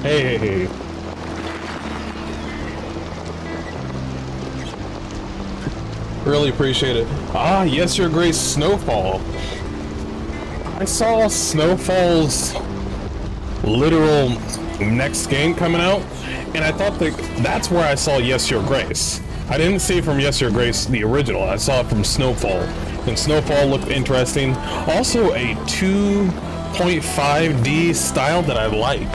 Hey. Really appreciate it. Ah, yes, Your Grace, Snowfall. I saw Snowfall's literal next game coming out, and I thought that's where I saw Yes, Your Grace. I didn't see it from Yes, Your Grace, the original. I saw it from Snowfall, and Snowfall looked interesting. Also, a 2.5D style that I like.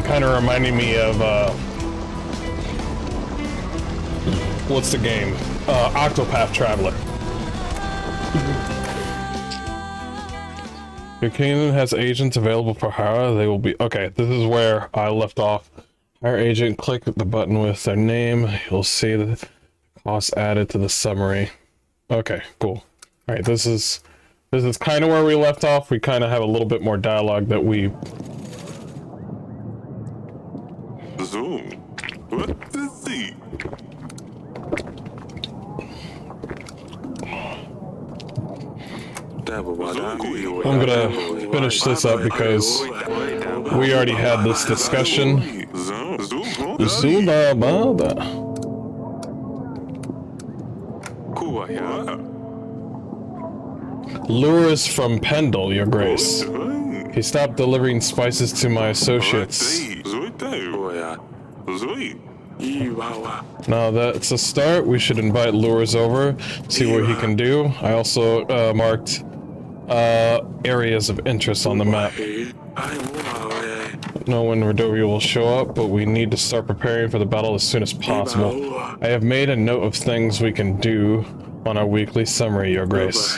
Kind of reminding me of what's the game? Octopath Traveler. Your kingdom has agents available for hire. They will be... Okay, this is where I left off. Hire agent, click the button with their name. You'll see the cost added to the summary. Okay, cool. Alright, this is kind of where we left off. We kind of have a little bit more dialogue that we... Zoom. What is he? I'm gonna finish this up because we already had this discussion. Lures from Pendle, Your Grace. He stopped delivering spices to my associates. Now that's a start. We should invite Lures over, see what he can do. I also marked areas of interest on the map. Know when Rodovia will show up, but we need to start preparing for the battle as soon as possible. I have made a note of things we can do on our weekly summary, Your Grace.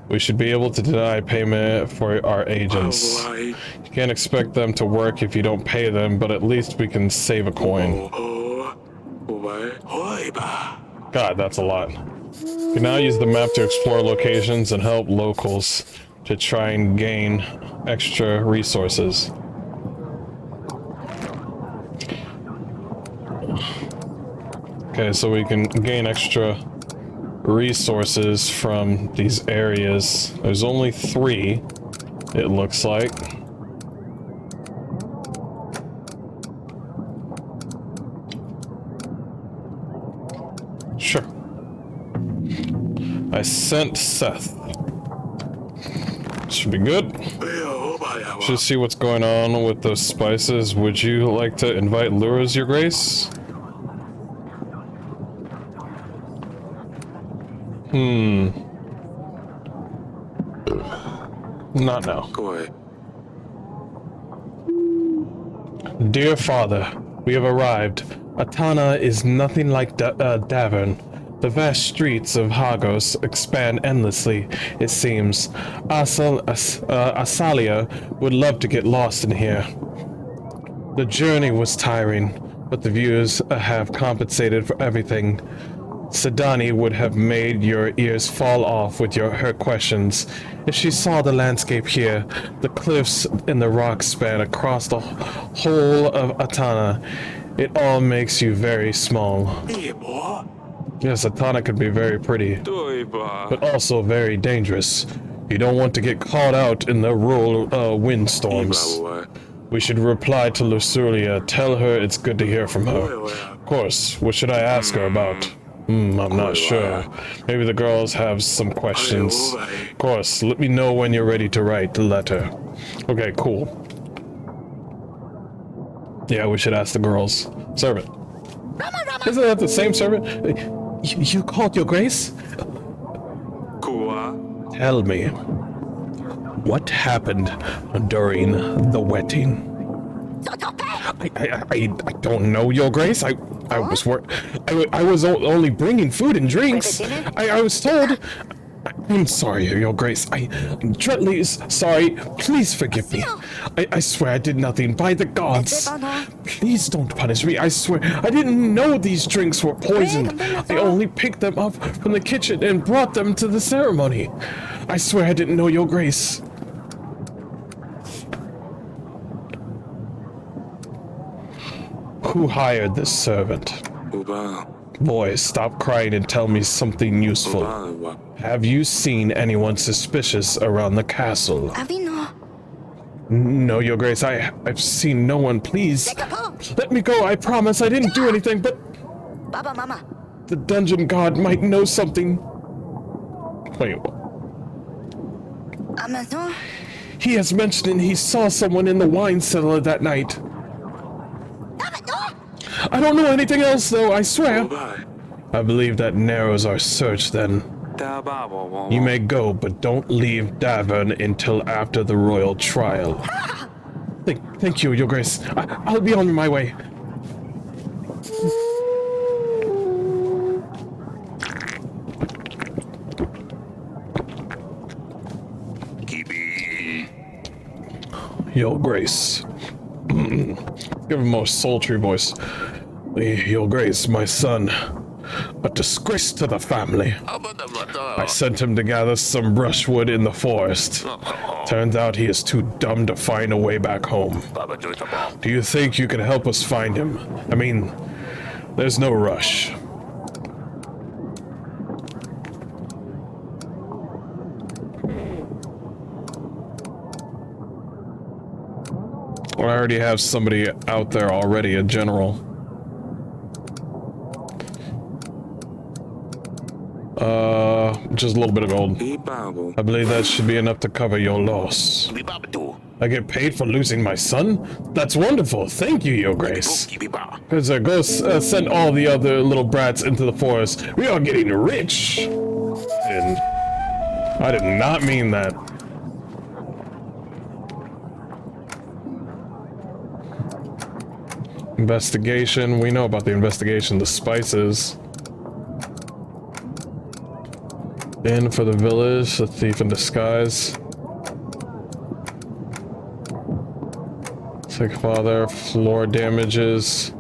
We should be able to deny payment for our agents. You can't expect them to work if you don't pay them, but at least we can save a coin. God, that's a lot. You can now use the map to explore locations and help locals to try and gain extra resources. Okay, so we can gain extra resources from these areas. There's only 3, it looks like. Sure. I sent Seth. Should be good. Should see what's going on with those spices. Would you like to invite Lures, Your Grace? Not now. Dear Father, we have arrived. Atana is nothing like Davern. The vast streets of Hagos expand endlessly, it seems. Asalia would love to get lost in here. The journey was tiring, but the views have compensated for everything. Sedani would have made your ears fall off with her questions. If she saw the landscape here, the cliffs and the rocks span across the whole of Atana, it all makes you very small. Yes, Atana could be very pretty, but also very dangerous. You don't want to get caught out in the rural windstorms. We should reply to Luculia, tell her it's good to hear from her. Of course, what should I ask her about? I'm not sure. Maybe the girls have some questions. Of course, let me know when you're ready to write the letter. Okay, cool. Yeah, we should ask the girls. Servant. Isn't that the same servant? You called, Your Grace? Tell me, what happened during the wedding? I don't know, Your Grace. I was only bringing food and drinks. I was told. I'm sorry, Your Grace. I'm dreadfully sorry. Please forgive me. I swear I did nothing. By the gods, please don't punish me. I swear I didn't know these drinks were poisoned. I only picked them up from the kitchen and brought them to the ceremony. I swear I didn't know, Your Grace. Who hired this servant? Boy, stop crying and tell me something useful. Have you seen anyone suspicious around the castle? No, Your Grace, I've seen no one. Please, let me go. I promise I didn't do anything, but Baba Mama. the dungeon god might know something. Wait, what? Amazon. He has mentioned he saw someone in the wine cellar that night. I don't know anything else, though, I swear. I believe that narrows our search, then. You may go, but don't leave Davern until after the royal trial. Thank you, Your Grace. I'll be on my way. Your Grace. Give him a more sultry voice. Your Grace, my son. A disgrace to the family. I sent him to gather some brushwood in the forest. Turns out he is too dumb to find a way back home. Do you think you can help us find him? I mean, there's no rush. I already have somebody out there already, a general. Just a little bit of gold. I believe that should be enough to cover your loss. I get paid for losing my son? That's wonderful. Thank you, Your Grace. Because go send all the other little brats into the forest. We are getting rich. And I did not mean that. Investigation. We know about the investigation. The spices. In for the village, a thief in disguise. Sick father, floor damages.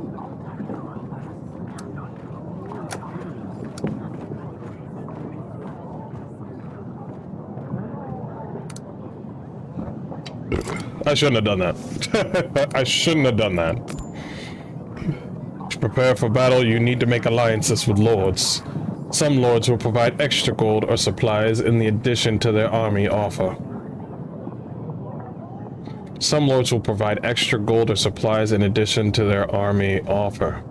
I shouldn't have done that. I shouldn't have done that. To prepare for battle, you need to make alliances with lords. Some lords will provide extra gold or supplies in the addition to their army offer. Some lords will provide extra gold or supplies in addition to their army offer.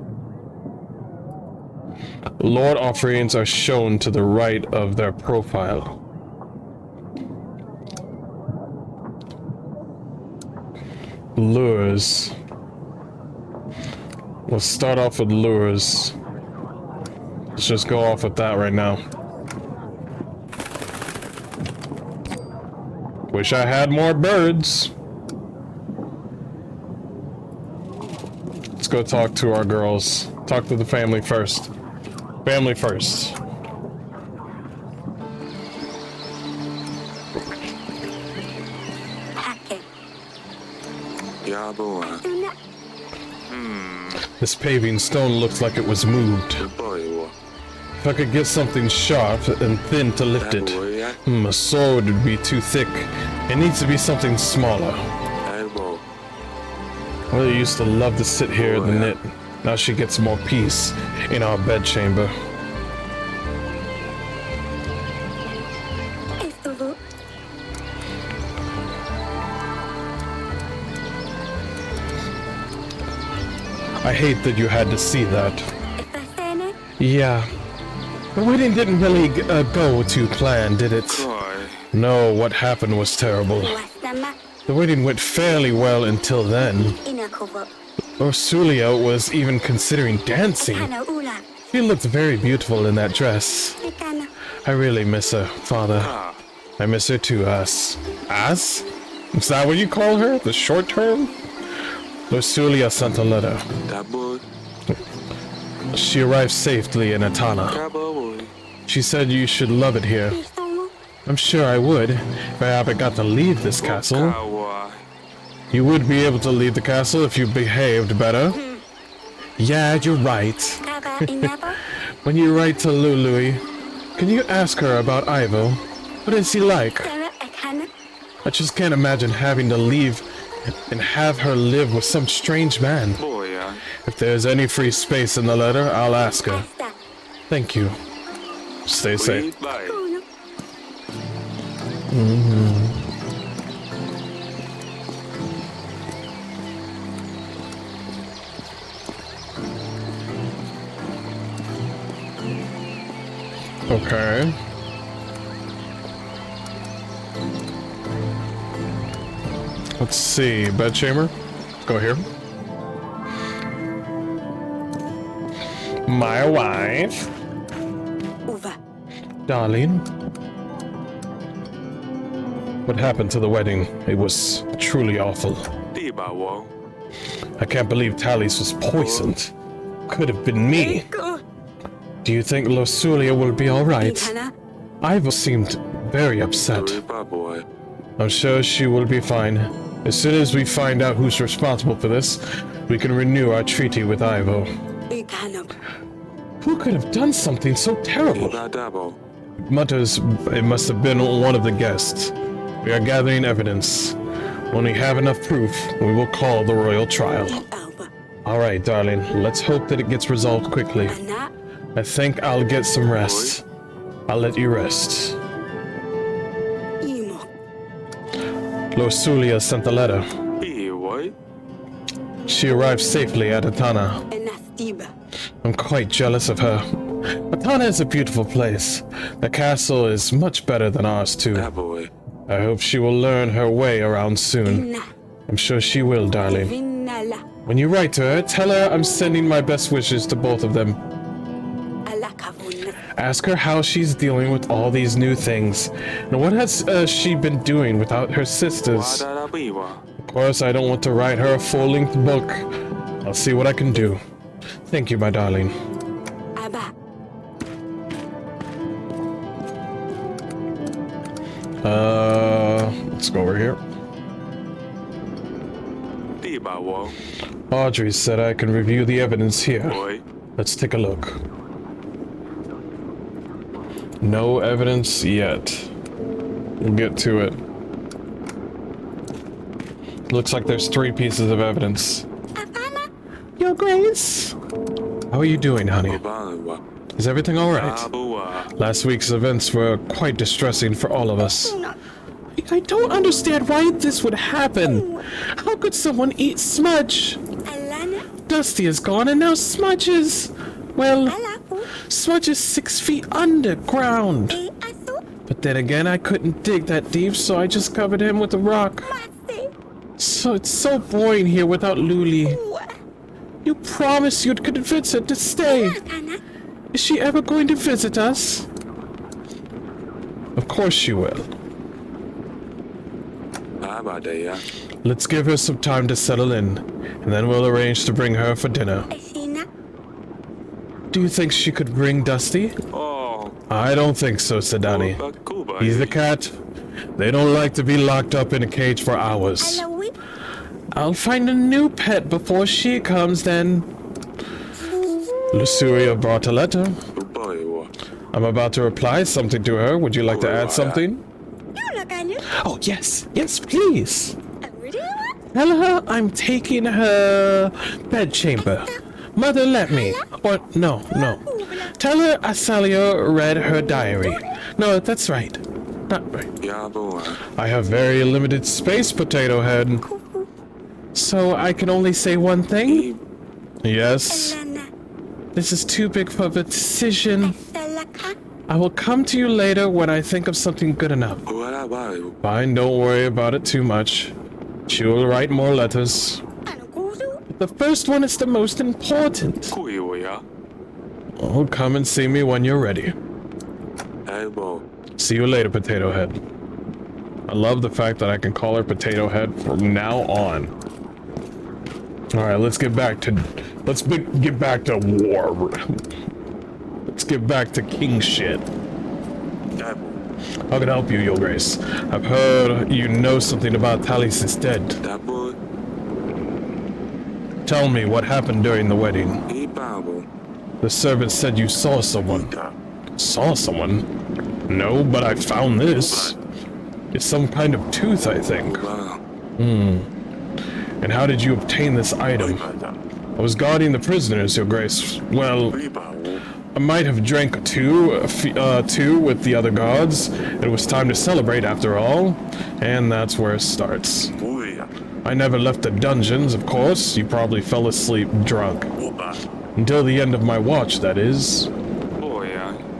Lord offerings are shown to the right of their profile. Lures. We'll start off with lures. Let's just go off with that right now. Wish I had more birds. Let's go talk to our girls. Talk to the family first. Family first. Yeah, boy. This paving stone looks like it was moved. If I could get something sharp and thin to lift it. A sword would be too thick. It needs to be something smaller. Mother used to love to sit here and knit. Now she gets more peace in our bedchamber. I hate that you had to see that. Yeah. The wedding didn't really go to plan, did it? No, what happened was terrible. The wedding went fairly well until then. Ursulia was even considering dancing. She looked very beautiful in that dress. I really miss her, Father. I miss her too, Ass. Ass? Is that what you call her? The short term? Ursulia sent a letter. She arrived safely in Atana. She said you should love it here. I'm sure I would, if I ever got to leave this castle. You would be able to leave the castle if you behaved better. Yeah, you're right. When you write to Lului, can you ask her about Ivo? What is he like? I just can't imagine having to leave and have her live with some strange man. If there's any free space in the letter, I'll ask her. Thank you. Stay safe. Okay. Let's see. Bedchamber. Go here. My wife. Darling. What happened to the wedding? It was truly awful. I can't believe Talis was poisoned. Could have been me. Do you think Losulia will be alright? Ivo seemed very upset. I'm sure she will be fine. As soon as we find out who's responsible for this, we can renew our treaty with Ivo. Who could have done something so terrible? Mutters it must have been one of the guests. We are gathering evidence. When we have enough proof, we will call the royal trial. Alright, darling, let's hope that it gets resolved quickly. I think I'll get some rest. I'll let you rest. Losulia sent the letter. She arrived safely at Atana. I'm quite jealous of her. Atana is a beautiful place. The castle is much better than ours too. I hope she will learn her way around soon. I'm sure she will, darling. When you write to her, tell her I'm sending my best wishes to both of them. Ask her how she's dealing with all these new things, and what has she been doing without her sisters. Of course, I don't want to write her a full-length book. I'll see what I can do. Thank you, my darling. Let's go over here. Audrey said I can review the evidence here. Let's take a look. No evidence yet. We'll get to it. Looks like there's 3 pieces of evidence. Your Grace! How are you doing, honey? Is everything alright? Last week's events were quite distressing for all of us. I don't understand why this would happen. How could someone eat Smudge? Dusty is gone and now Smudge is... Well, Smudge is 6 feet underground. But then again, I couldn't dig that deep, so I just covered him with a rock. So it's so boring here without Luli. You promised you'd convince her to stay. Is she ever going to visit us? Of course she will. Let's give her some time to settle in, and then we'll arrange to bring her for dinner. Do you think she could bring Dusty? I don't think so, Sedani. He's the cat. They don't like to be locked up in a cage for hours. I'll find a new pet before she comes then. Lusuria brought a letter. I'm about to reply something to her. Would you like to add something? Oh, yes. Yes, please. Tell her I'm taking her bedchamber. Mother, let me. Or, no. Tell her Asalia read her diary. No, that's right. Not right. I have very limited space, Potato Head. So I can only say one thing? Yes. This is too big for a decision. I will come to you later when I think of something good enough. Fine, don't worry about it too much. She will write more letters. But the first one is the most important. Oh, come and see me when you're ready. See you later, Potato Head. I love the fact that I can call her Potato Head from now on. Alright, let's get back to war. Let's get back to king shit. How can I help you, Your Grace? I've heard you know something about Talis is dead. Tell me what happened during the wedding. The servant said you saw someone. Saw someone? No, but I found this. It's some kind of tooth, I think. And how did you obtain this item? I was guarding the prisoners, Your Grace. Well, I might have drank two with the other guards. It was time to celebrate after all, and that's where it starts. I never left the dungeons, of course. You probably fell asleep drunk. Until the end of my watch, that is.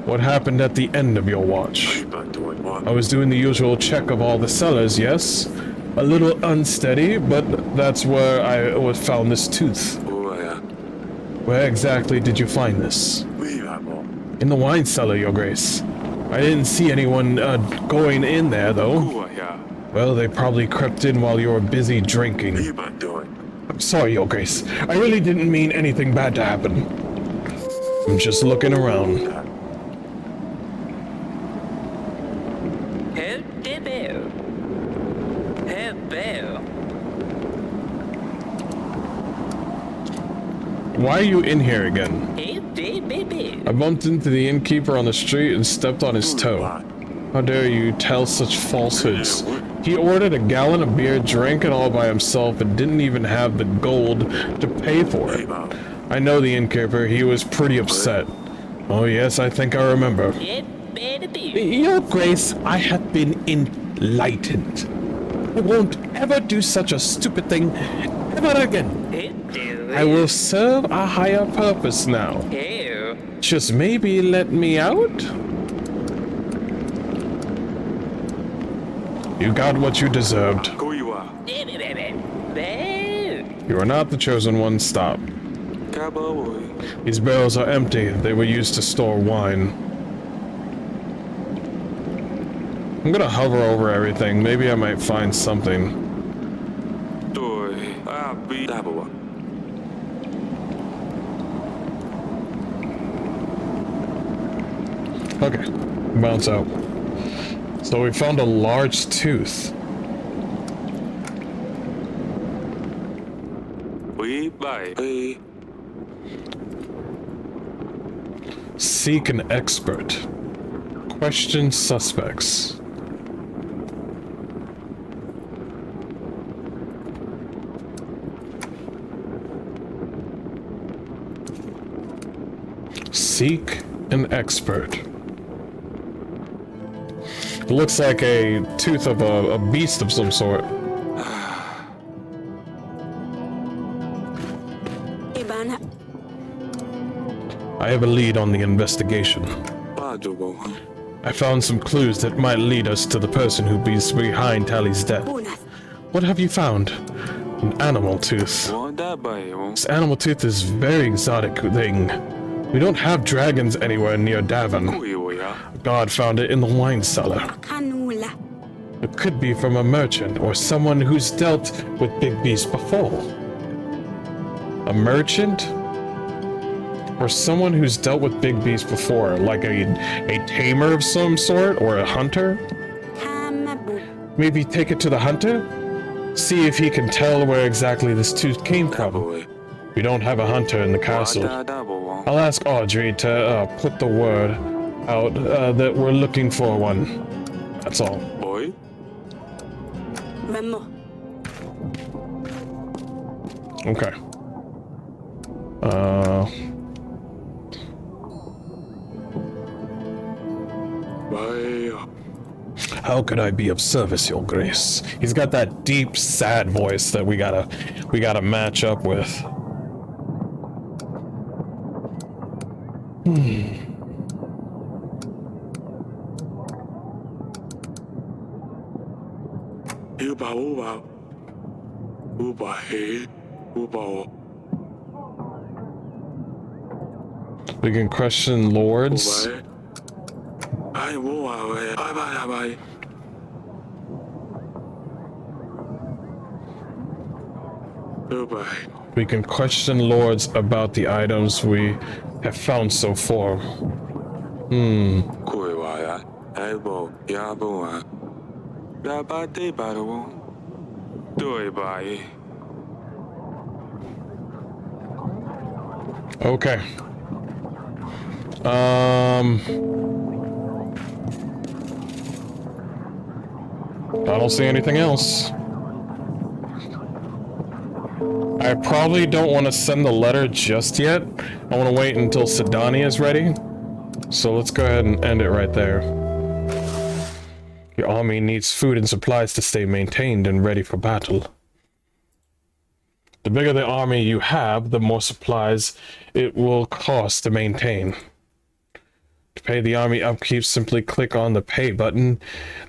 What happened at the end of your watch? I was doing the usual check of all the cellars, yes? A little unsteady, but that's where I found this tooth. Where exactly did you find this? In the wine cellar, Your Grace. I didn't see anyone going in there, though. Well, they probably crept in while you were busy drinking. I'm sorry, Your Grace. I really didn't mean anything bad to happen. I'm just looking around. Why are you in here again? I bumped into the innkeeper on the street and stepped on his toe. How dare you tell such falsehoods? He ordered a gallon of beer, drank it all by himself, and didn't even have the gold to pay for it. I know the innkeeper, he was pretty upset. Oh yes, I think I remember. Your Grace, I have been enlightened. I won't ever do such a stupid thing ever again. I will serve a higher purpose now. Just maybe let me out? You got what you deserved. You are not the chosen one. Stop. These barrels are empty. They were used to store wine. I'm gonna hover over everything. Maybe I might find something. Okay, bounce out. So we found a large tooth. Seek an expert. Question suspects. Seek an expert. It looks like a tooth of a beast of some sort. I have a lead on the investigation. I found some clues that might lead us to the person who is behind Tally's death. What have you found? An animal tooth. This animal tooth is a very exotic thing. We don't have dragons anywhere near Davin. God found it in the wine cellar. It could be from a merchant or someone who's dealt with big beasts before. A merchant? Or someone who's dealt with big beasts before, like a tamer of some sort, or a hunter? Maybe take it to the hunter? See if he can tell where exactly this tooth came from. We don't have a hunter in the castle. I'll ask Audrey to put the word out that we're looking for one. That's all. Okay. How could I be of service, Your Grace? He's got that deep, sad voice that we gotta match up with. We can question lords. We can question lords about the items we have found so far. Okay. I don't see anything else. I probably don't want to send the letter just yet. I want to wait until Sidani is ready. So let's go ahead and end it right there. Your army needs food and supplies to stay maintained and ready for battle. The bigger the army you have, the more supplies it will cost to maintain. To pay the army upkeep, simply click on the pay button.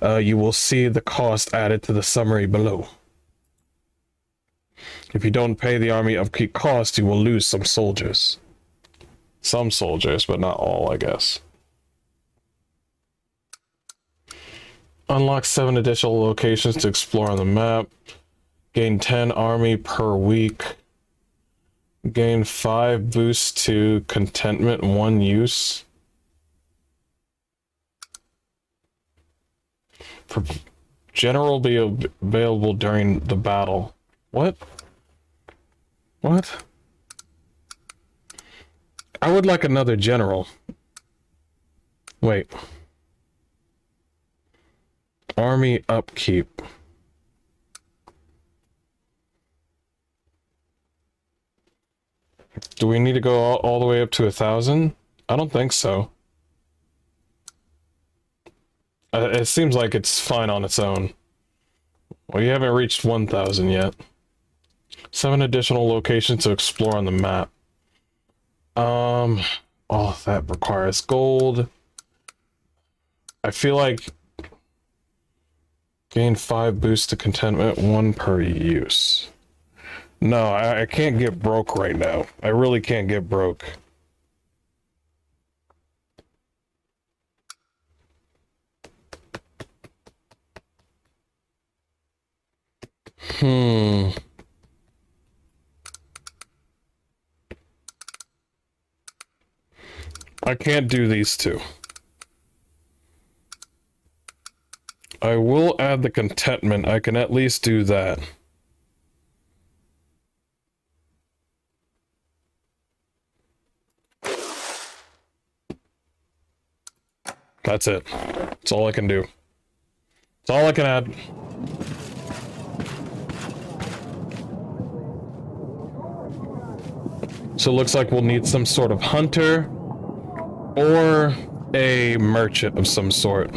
You will see the cost added to the summary below. If you don't pay the army upkeep cost, you will lose some soldiers. Some soldiers, but not all, I guess. Unlock 7 additional locations to explore on the map. Gain 10 army per week. Gain 5 boosts to contentment 1 use. General be available during the battle. What? What? I would like another general. Wait. Army upkeep. Do we need to go all the way up to 1,000? I don't think so. It seems like it's fine on its own. We haven't reached 1,000 yet. 7 additional locations to explore on the map. Oh, that requires gold. I feel like gain 5 boosts to contentment, 1 per use. No, I can't get broke right now. I really can't get broke. I can't do these two. I will add the contentment. I can at least do that. That's it. That's all I can do. That's all I can add. So it looks like we'll need some sort of hunter or a merchant of some sort.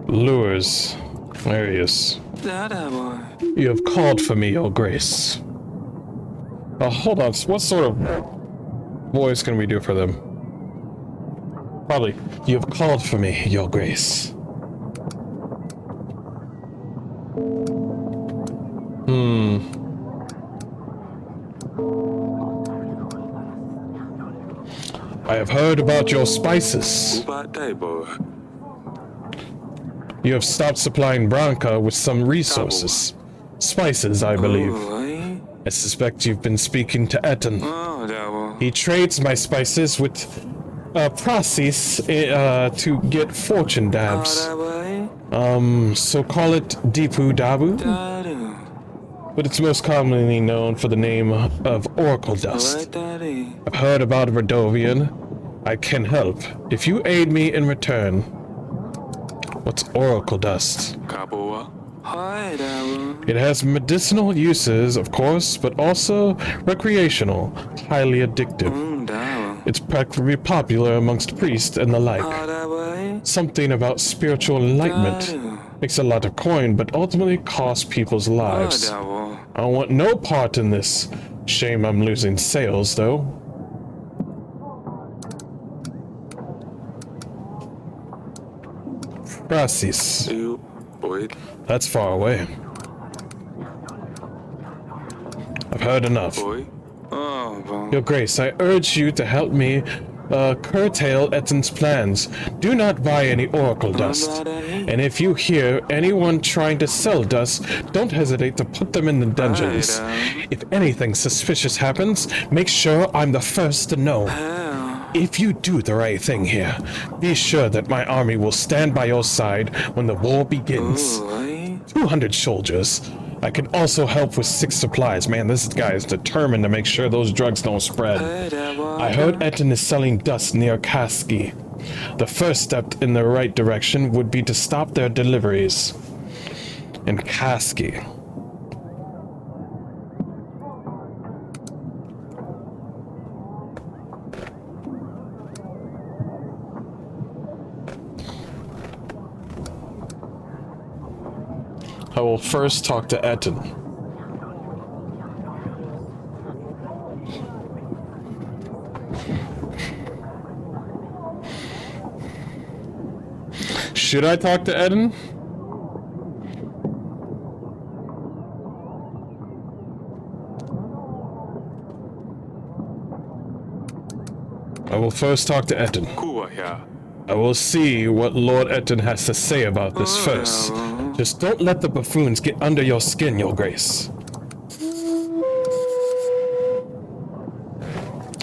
Lures. There he is. You have called for me, Your Grace. Oh, hold on. What sort of voice can we do for them? Probably, you have called for me, Your Grace. I have heard about your spices. You have stopped supplying Branca with some resources. Spices, I believe. I suspect you've been speaking to Etten. He trades my spices with process to get fortune dabs. So call it Deepu Dabu. But it's most commonly known for the name of Oracle Dust. I've heard about Radovian. I can help if you aid me in return. What's Oracle Dust? It has medicinal uses, of course, but also recreational, highly addictive. It's practically popular amongst priests and the like. Something about spiritual enlightenment. Makes a lot of coin, but ultimately costs people's lives. I want no part in this. Shame I'm losing sales, though. Prasis. That's far away. I've heard enough. Your Grace, I urge you to help me curtail Etten's plans. Do not buy any Oracle Dust. And if you hear anyone trying to sell dust, don't hesitate to put them in the dungeons. If anything suspicious happens, make sure I'm the first to know. If you do the right thing here, be sure that my army will stand by your side when the war begins. 200 soldiers. I can also help with 6 supplies. Man, this guy is determined to make sure those drugs don't spread. I heard Etten is selling dust near Kaski. The first step in the right direction would be to stop their deliveries. In Kaski. I will first talk to Etten. Should I talk to Eden? I will first talk to Eden. I will see what Lord Eden has to say about this first. Just don't let the buffoons get under your skin, Your Grace.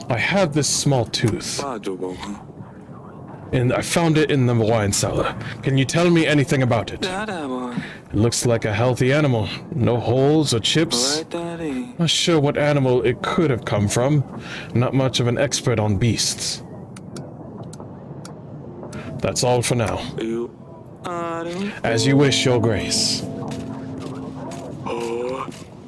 I have this small tooth, and I found it in the wine cellar. Can you tell me anything about it? It looks like a healthy animal. No holes or chips. Not sure what animal it could have come from. Not much of an expert on beasts. That's all for now. As you wish, Your Grace.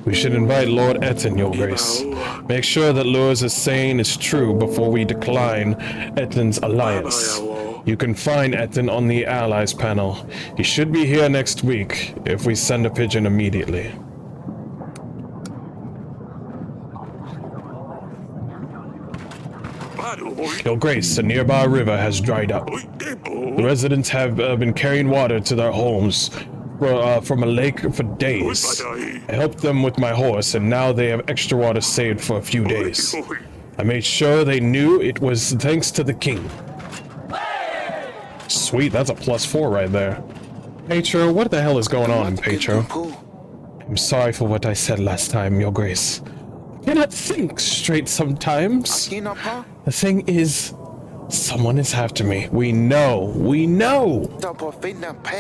We should invite Lord Eden, Your Grace. Make sure that Lurs is saying is true before we decline Eden's alliance. You can find Eden on the Allies panel. He should be here next week if we send a pigeon immediately. Your Grace, the nearby river has dried up. The residents have been carrying water to their homes from a lake for days. I helped them with my horse, and now they have extra water saved for a few days. I made sure they knew it was thanks to the king. Sweet, that's a +4 right there. Petro, what the hell is going on, Petro? I'm sorry for what I said last time, Your Grace. I cannot think straight sometimes. The thing is, someone is after me. We know.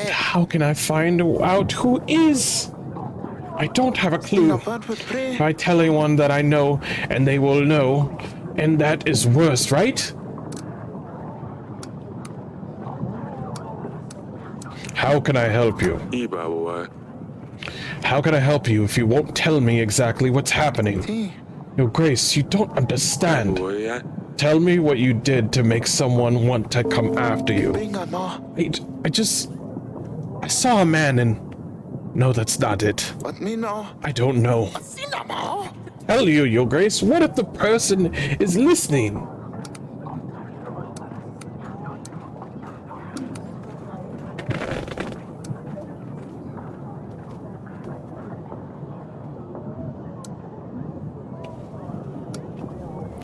How can I find out who is? I don't have a clue. If I tell anyone that I know, and they will know, and that is worse, right? How can I help you? How can I help you if you won't tell me exactly what's happening? Your Grace, you don't understand. Tell me what you did to make someone want to come after you. I saw a man and... No, that's not it. I don't know. Tell you, Your Grace, what if the person is listening?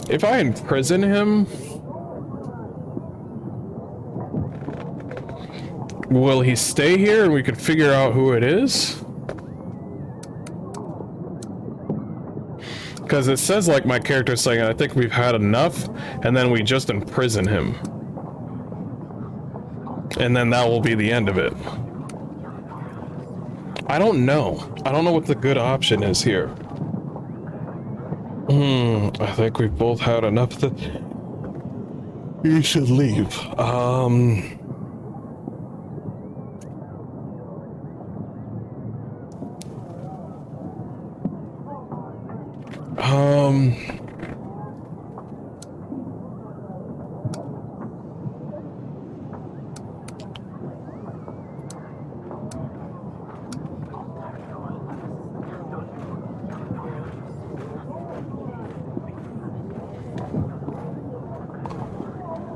If I imprison him, will he stay here and we could figure out who it is? Because it says like my character's saying, I think we've had enough, and then we just imprison him. And then that will be the end of it. I don't know. I don't know what the good option is here. I think we've both had enough of You should leave.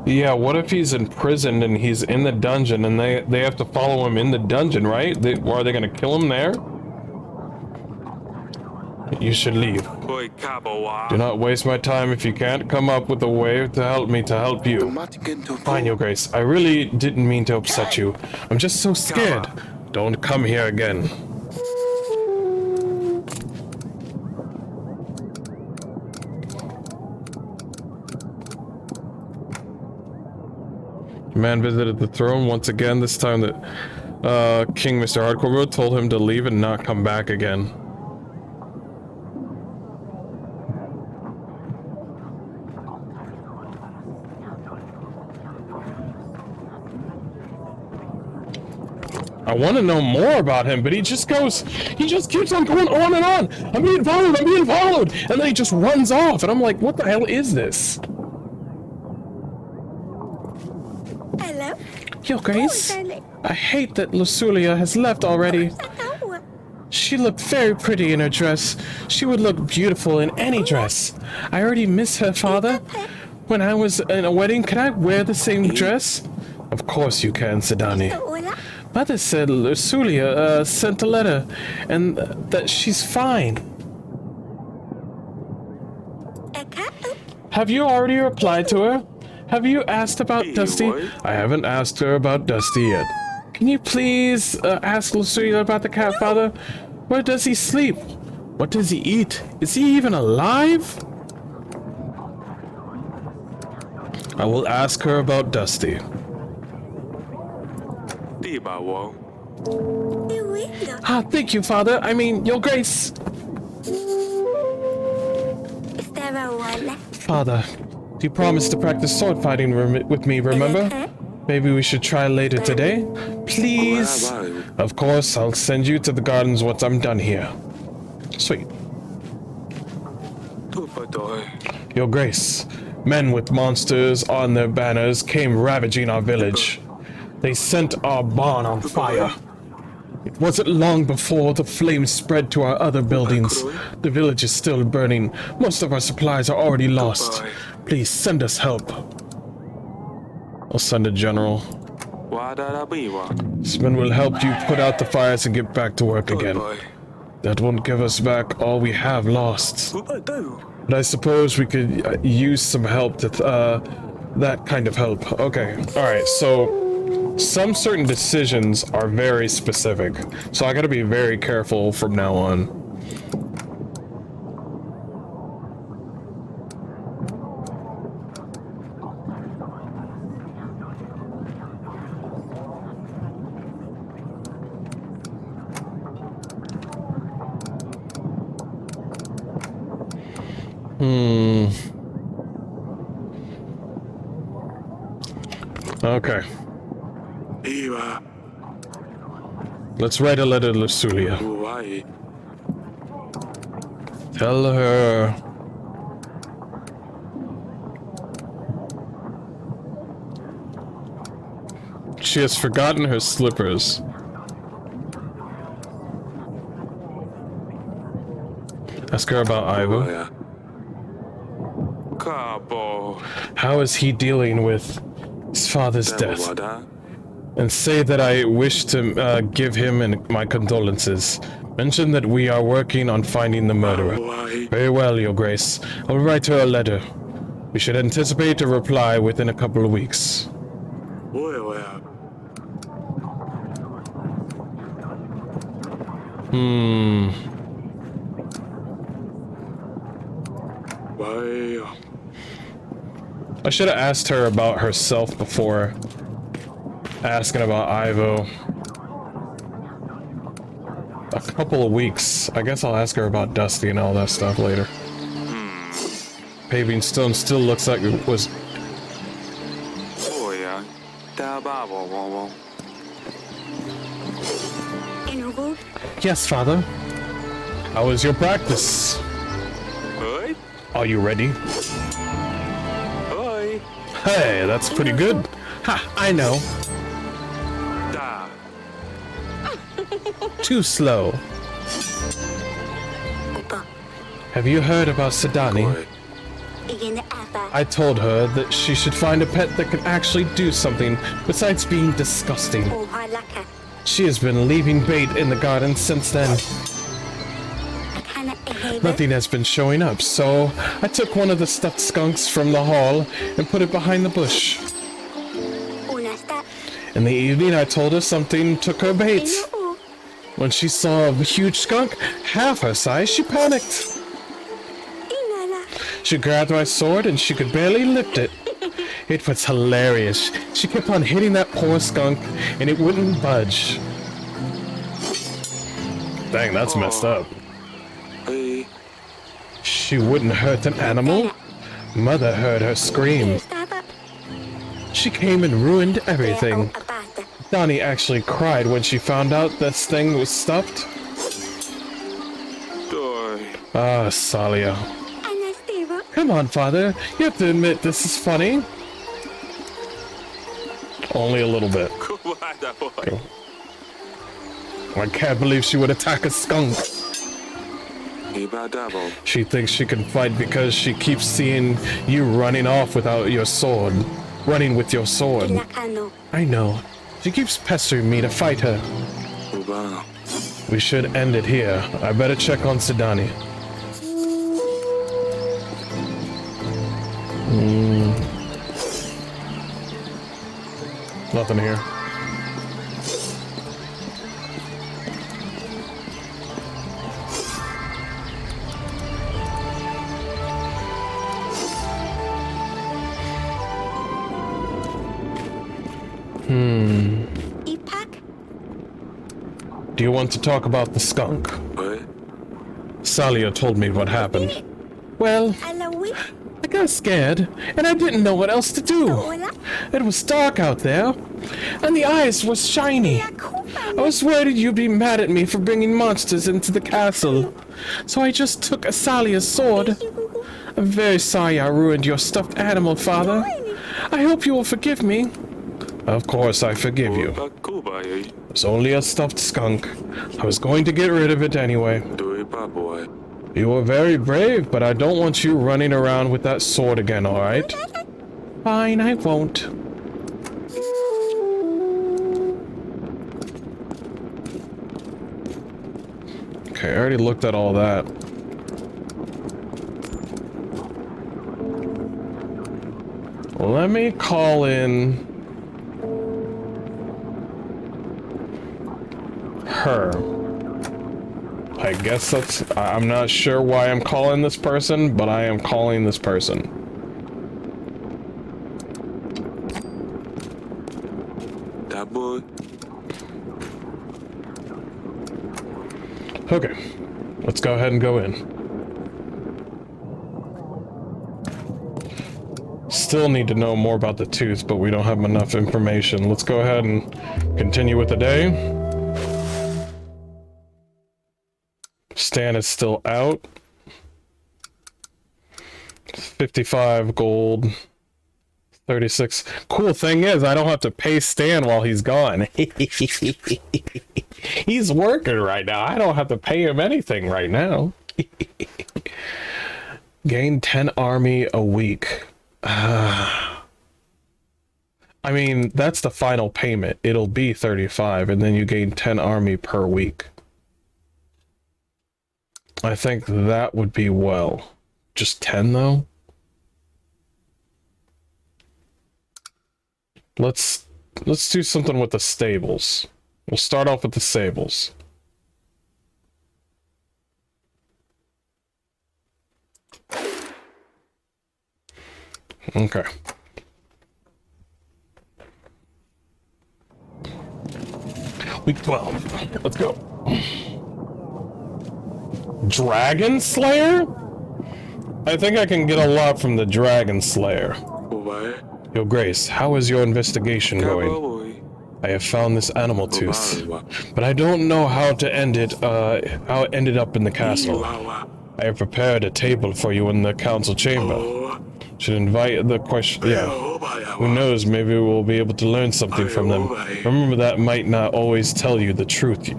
Yeah, what if he's imprisoned and he's in the dungeon and they have to follow him in the dungeon, right? Are they gonna kill him there? You should leave. Do not waste my time if you can't come up with a way to help me to help you. Fine, Your Grace. I really didn't mean to upset you. I'm just so scared. Don't come here again. The man visited the throne once again, this time that King MrHardcoreMode told him to leave and not come back again. I want to know more about him, but he just keeps on going on and on. I'm being followed, and then he just runs off, and I'm like, what the hell is this? Hello? Your Grace, I hate that Lusulia has left already. She looked very pretty in her dress. She would look beautiful in any dress. I already miss her father. When I was in a wedding, can I wear the same dress? Of course you can, Sidani. Hola. Mother said Lusulia sent a letter and that she's fine. Eka. Have you already replied to her? Have you asked about Dusty? what? I haven't asked her about Dusty yet. Can you please ask Lusulia about the cat, Father? Where does he sleep? What does he eat? Is he even alive? I will ask her about Dusty. 地吧王， Uwilo. Ah, thank you, Father. I mean, Your Grace. Is there a one? Father, you promised to practice sword fighting with me, remember? Maybe we should try later today? Please? Of course, I'll send you to the gardens once I'm done here. Sweet. 都不对， Your Grace, men with monsters on their banners came ravaging our village. They set our barn on fire. It wasn't long before the flames spread to our other buildings. The village is still burning. Most of our supplies are already lost. Please send us help. I'll send a general. 哇哒哒比哇， These men will help you put out the fires and get back to work 对 again. 对， That won't give us back all we have lost. 不对。 But I suppose we could use some help to, that kind of help. Okay, alright, so some certain decisions are very specific. So I gotta be very careful from now on. Okay, いいわ、 let's write a letter to Lusulia. 不愛。 Tell her. She has forgotten her slippers. Ask her about Ivo. 呀，卡波， How is he dealing with his father's 在 death? 我的， And say that I wish to give him my condolences. Mention that we are working on finding the murderer. 不愛。 Very well, Your Grace. I'll write her a letter. We should anticipate a reply within a couple of weeks. 我有呀， 喂呀， I should have asked her about herself before asking about Ivo. A couple of weeks. I guess I'll ask her about Dusty and all that stuff later. Paving stone still looks like it was. 我呀，大爸爸汪汪， Inubu. Yes, Father. How was your practice? 喂 Are you ready? 喂， Hey, that's pretty good. Ha, I know. 大， Too slow. Upo. Have you heard about Sidani? 喂， Begin the Abba. I told her that she should find a pet that could actually do something besides being disgusting. Oh, Halaka. She has been leaving bait in the garden since then. Akana Ehebe. Nothing has been showing up, so I took one of the stuffed skunks from the hall and put it behind the bush. Unasta. In the evening, I told her something took her bait. Inubu. When she saw a huge skunk, half her size, she panicked. Inala. She grabbed my sword and she could barely lift it. It was hilarious. She kept on hitting that poor skunk and it wouldn't budge. Dang, that's messed up. 喂， She wouldn't hurt an animal. Mother heard her scream. Staba. She came and ruined everything. Abata. Donnie actually cried when she found out this thing was stuffed. 对， Ah, Salia. Anastivo. Come on, Father. You have to admit this is funny. Only a little bit. 酷爱的喂， I can't believe she would attack a skunk. 你爸大宝， She thinks she can fight because she keeps seeing you running off without your sword. running with your sword. Lakano. I know. She keeps pestering me to fight her. Uba. We should end it here. I better check on Sidani. Nothing here. Ipak. Do you want to talk about the skunk? What? Salia told me what happened. Well, Alawi. I got scared, and I didn't know what else to do. Ola. It was dark out there, and the eyes were shiny. I Lakupa. was worried you'd be mad at me for bringing monsters into the castle, so I just took Asalia's sword. I'm very sorry I ruined your stuffed animal, father. I hope you will forgive me. Of course I forgive you. Kuba, eh? It's only a stuffed skunk. I was going to get rid of it anyway. Do it, boy. You were very brave, but I don't want you running around with that sword again, alright? Fine, I won't. Okay, I already looked at all that. Let me call in her. I guess that's... I'm not sure why I'm calling this person, but I am calling this person. That boy. Okay, let's go ahead and go in. Still need to know more about the tooth, but we don't have enough information. Let's go ahead and continue with the day. Stan is still out. 55 gold. 36. Cool thing is, I don't have to pay Stan while he's gone. He's working right now. I don't have to pay him anything right now. Gain 10 army a week. I mean, that's the final payment. It'll be 35, and then you gain 10 army per week. I think that would be well. Just 10 though? Let's do something with the stables. We'll start off with the stables. Okay. Week 12. Let's go. Dragon Slayer? I think I can get a lot from the Dragon Slayer. Uba. Your Grace, how is your investigation going? Boy. I have found this animal tooth, but I don't know how to end it, how it ended up in the castle. I have prepared a table for you in the council chamber. Should invite the question, yeah. Who knows, maybe we'll be able to learn something from them. Remember that might not always tell you the truth.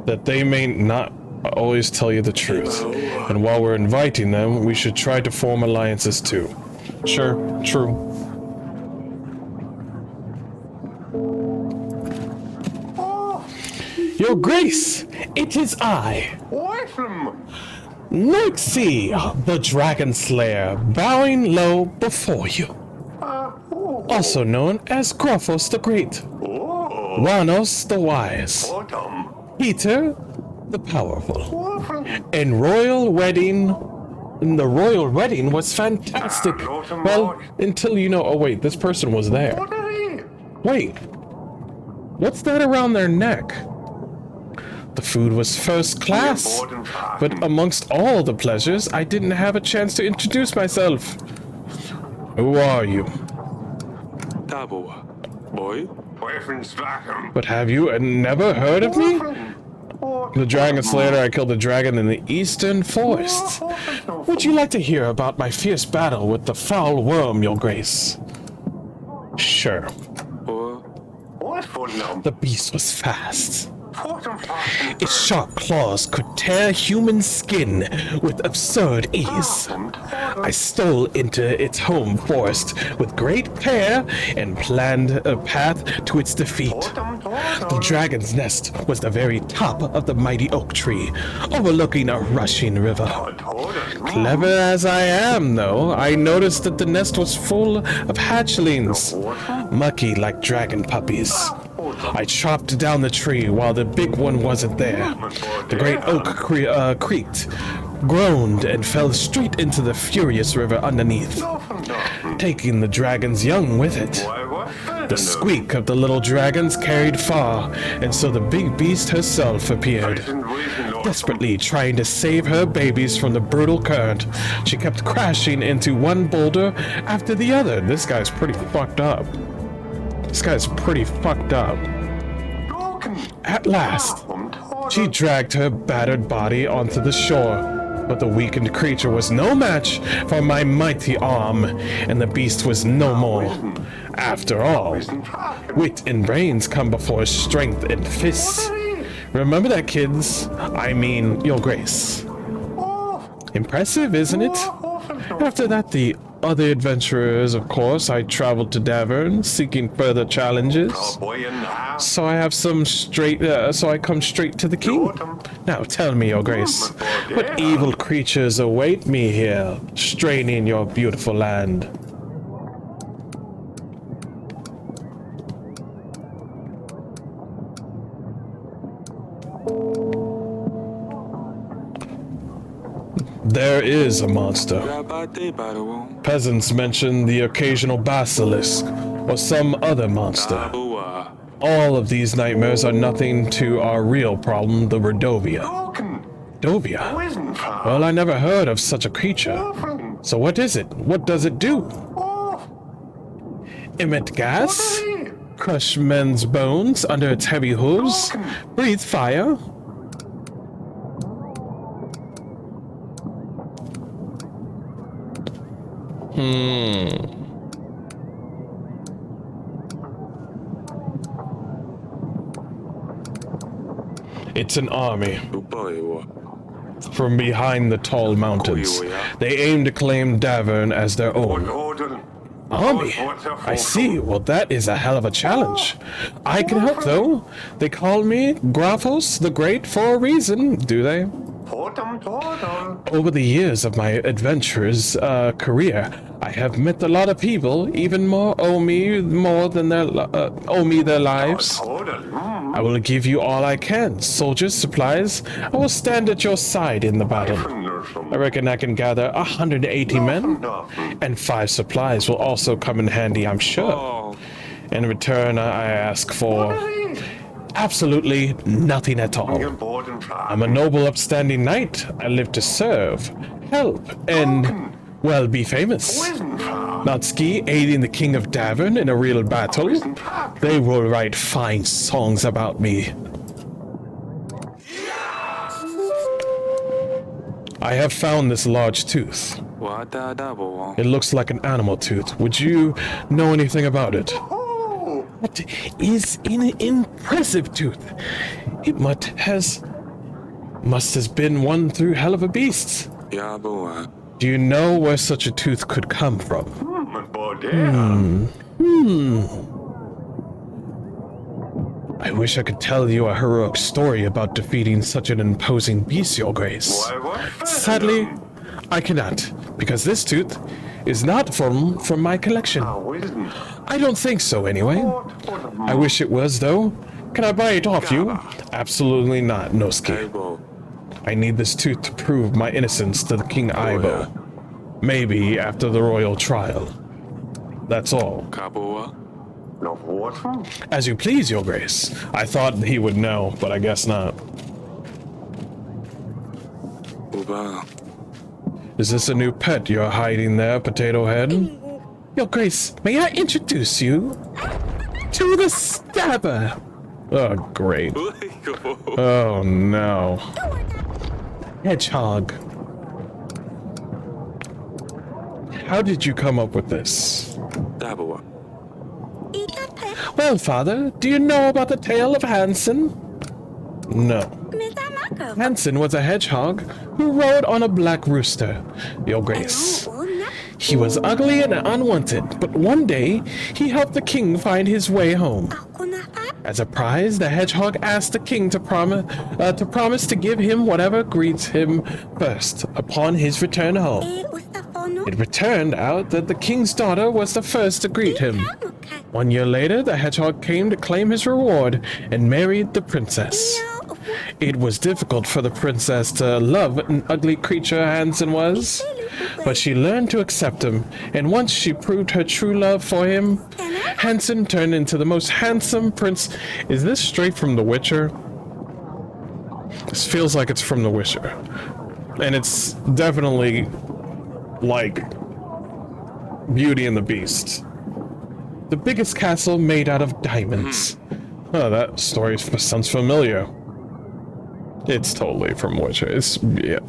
That they may not always tell you the truth. And while we're inviting them, we should try to form alliances too. Sure, true. Your Grace, it is I. Nixie, the Dragon Slayer, bowing low before you. Also known as Gruffos the Great, Ranos the Wise, Peter the Powerful, and the royal wedding was fantastic. Well, until you know, oh wait, this person was there. Wait, what's that around their neck? The food was first class, but amongst all the pleasures, I didn't have a chance to introduce myself. Who are you? Double. Boy. But have you never heard of me? The Dragon Slayer, I killed a dragon in the Eastern Forest. Would you like to hear about my fierce battle with the foul worm, Your Grace? Sure. Or The beast was fast. Its sharp claws could tear human skin with absurd ease. I stole into its home forest with great care and planned a path to its defeat. The dragon's nest was the very top of the mighty oak tree, overlooking a rushing river. Clever as I am, though, I noticed that the nest was full of hatchlings, mucky like dragon puppies. I chopped down the tree while the big one wasn't there. The great oak creaked, groaned, and fell straight into the furious river underneath, taking the dragon's young with it. The squeak of the little dragons carried far, and so the big beast herself appeared. Desperately trying to save her babies from the brutal current, she kept crashing into one boulder after the other. This guy's pretty fucked up. At last, she dragged her battered body onto the shore. But the weakened creature was no match for my mighty arm, and the beast was no more. After all, wit and brains come before strength and fists. Remember that, kids? I mean, Your Grace. Impressive, isn't it? After that, the other adventurers, of course, I traveled to Davern, seeking further challenges. So I come straight to the king. Now tell me, Your Grace, what evil creatures await me here, straining your beautiful land? There is a monster. Peasants mention the occasional basilisk or some other monster. All of these nightmares are nothing to our real problem, the Redovia. Dovia? Well, I never heard of such a creature. So what is it? What does it do? Emit gas? Crush men's bones under its heavy hooves? Breathe fire? It's an army. From behind the tall mountains. They aim to claim Davern as their own. Army? I see. Well, that is a hell of a challenge. I can help, though. They call me Graphos the Great for a reason, do they? Over the years of my adventurous career, I have met a lot of people, even more owe me their lives. I will give you all I can. Soldiers, supplies, I will stand at your side in the battle. I reckon I can gather 180 men, and 5 supplies will also come in handy, I'm sure. In return, I ask for absolutely nothing at all. I'm a noble, upstanding knight. I live to serve, help, and, well, be famous. Natsuki aiding the king of Davern in a real battle. They will write fine songs about me. I have found this large tooth. It looks like an animal tooth. Would you know anything about it? That is an impressive tooth. It must have been one through hell of a beast. Do you know where such a tooth could come from? I wish I could tell you a heroic story about defeating such an imposing beast, Your Grace. Sadly, I cannot, because this tooth is not from my collection. I don't think so, anyway. I wish it was, though. Can I buy it off you? Absolutely not, Nosuke. I need this tooth to prove my innocence to the King Aibo. Maybe after the royal trial. That's all. As you please, Your Grace. I thought he would know, but I guess not. Is this a new pet you're hiding there, Potato Head? Your Grace, may I introduce you to the Stabber? Oh, great. Oh, no. Hedgehog. How did you come up with this? Well, Father, do you know about the tale of Hansen? No. Metamako. Hansen was a hedgehog who rode on a black rooster, Your Grace. He was ugly and unwanted, but one day he helped the king find his way home. As a prize, the hedgehog asked the king to promise to give him whatever greets him first upon his return home. It turned out that the king's daughter was the first to greet him. 1 year later, the hedgehog came to claim his reward and married the princess. It was difficult for the princess to love an ugly creature Hansen was, but she learned to accept him, and once she proved her true love for him, Hansen turned into the most handsome prince. Is this straight from The Witcher? This feels like it's from The Witcher. And it's definitely like Beauty and the Beast. The biggest castle made out of diamonds. Oh, that story sounds familiar. It's totally from Witcher. It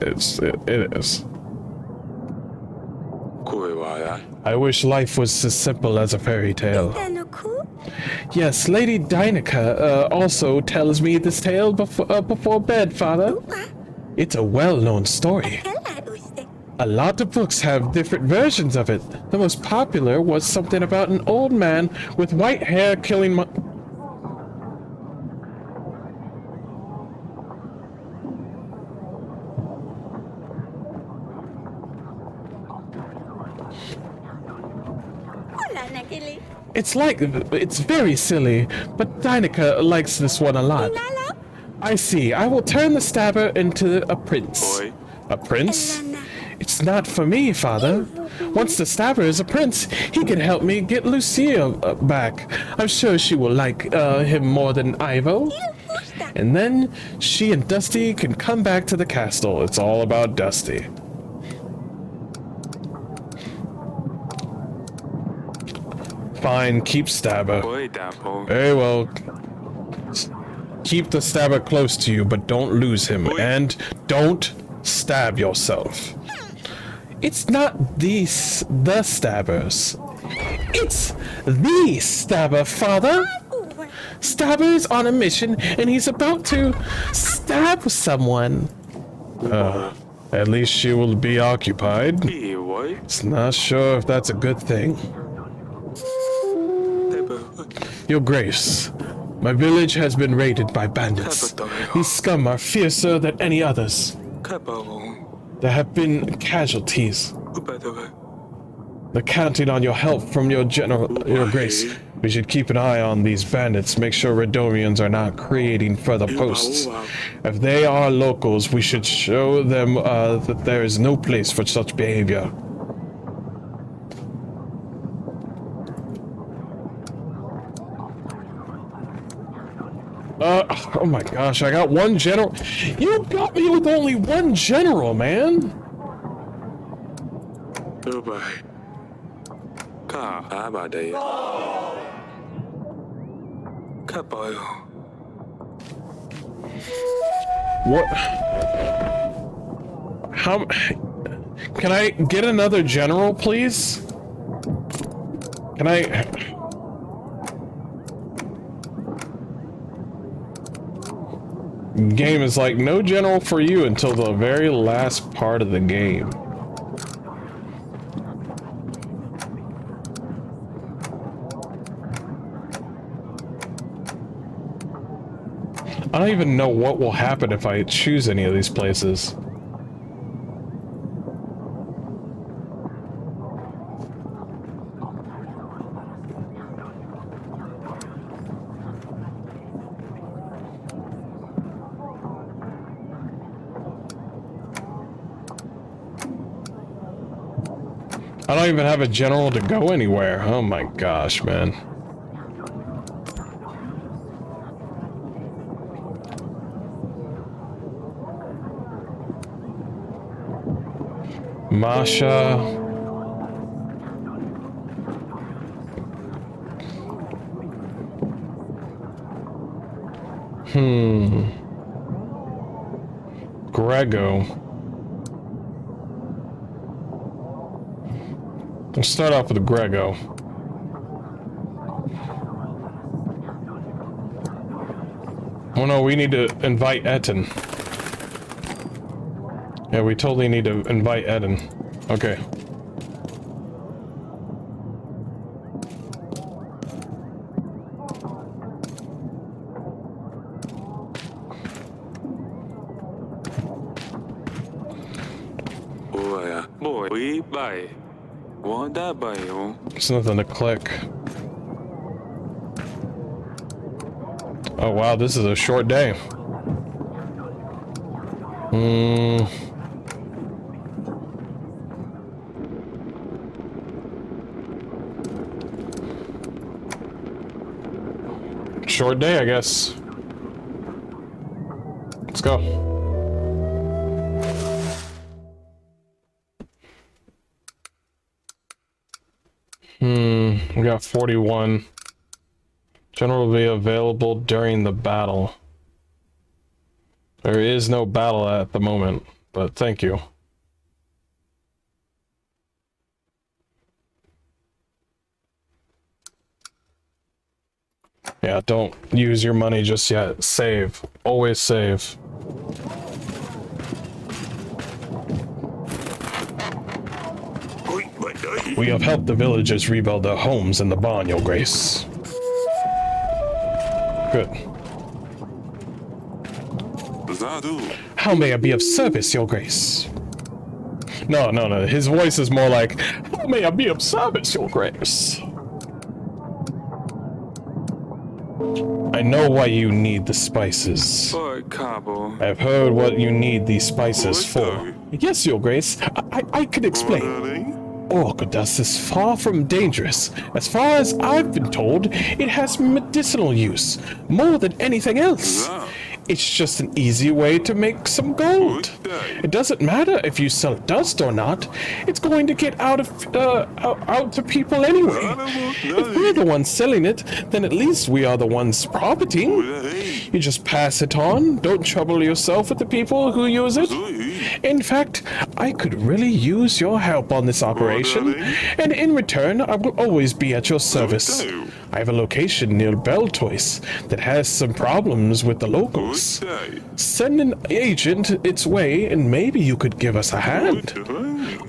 is. I wish life was as simple as a fairy tale. Yes, Lady Dynica also tells me this tale before bed, Father. It's a well-known story. A lot of books have different versions of it. The most popular was something about an old man with white hair killing It's very silly, but Dynica likes this one a lot. I see. I will turn the stabber into a prince. Boy. A prince? It's not for me, Father. Once the stabber is a prince, he can help me get Lucia back. I'm sure she will like him more than Ivo. And then she and Dusty can come back to the castle. It's all about Dusty. Fine, keep Stabber. Boy, Dapple. Very well. Keep the Stabber close to you, but don't lose him. And don't stab yourself. It's not the Stabbers. It's the Stabber, Father. Stabber is on a mission, and he's about to stab someone. At least she will be occupied. Hey, boy. It's not sure if that's a good thing. Your Grace, my village has been raided by bandits. These scum are fiercer than any others. There have been casualties. They're counting on your help from your Grace. We should keep an eye on these bandits, make sure Redorians are not creating further posts. If they are locals, we should show them that there is no place for such behavior. Oh my gosh, I got one general. You got me with only one general, man. Goodbye. Ka abade. Ka boy. What? How? Can I get another general, please? Can I? Game is like, no general for you until the very last part of the game. I don't even know what will happen if I choose any of these places. I don't even have a general to go anywhere. Oh my gosh, man. Masha. Grego. Let's start off with Grego. Oh no, we need to invite Etten. Yeah, we totally need to invite Etten. Okay. Boy, we buy. Want that buy you? There's nothing to click. Oh wow, this is a short day. Short day, I guess. Let's go. We got 41. General will be available during the battle. There is no battle at the moment, but thank you. Yeah, don't use your money just yet. Save. Always save. We have helped the villagers rebuild their homes in the barn, Your Grace. Good. How may I be of service, Your Grace? No. His voice is more like, how may I be of service, Your Grace? I know why you need the spices. I've heard what you need these spices for. Yes, Your Grace. I can explain. Orc dust is far from dangerous. As far as I've been told, it has medicinal use, more than anything else. It's just an easy way to make some gold. It doesn't matter if you sell dust or not. It's going to get out to people anyway. If we're the ones selling it, then at least we are the ones profiting. You just pass it on. Don't trouble yourself with the people who use it. In fact, I could really use your help on this operation, and in return, I will always be at your service. I have a location near Beltois that has some problems with the locals. Send an agent its way, and maybe you could give us a hand.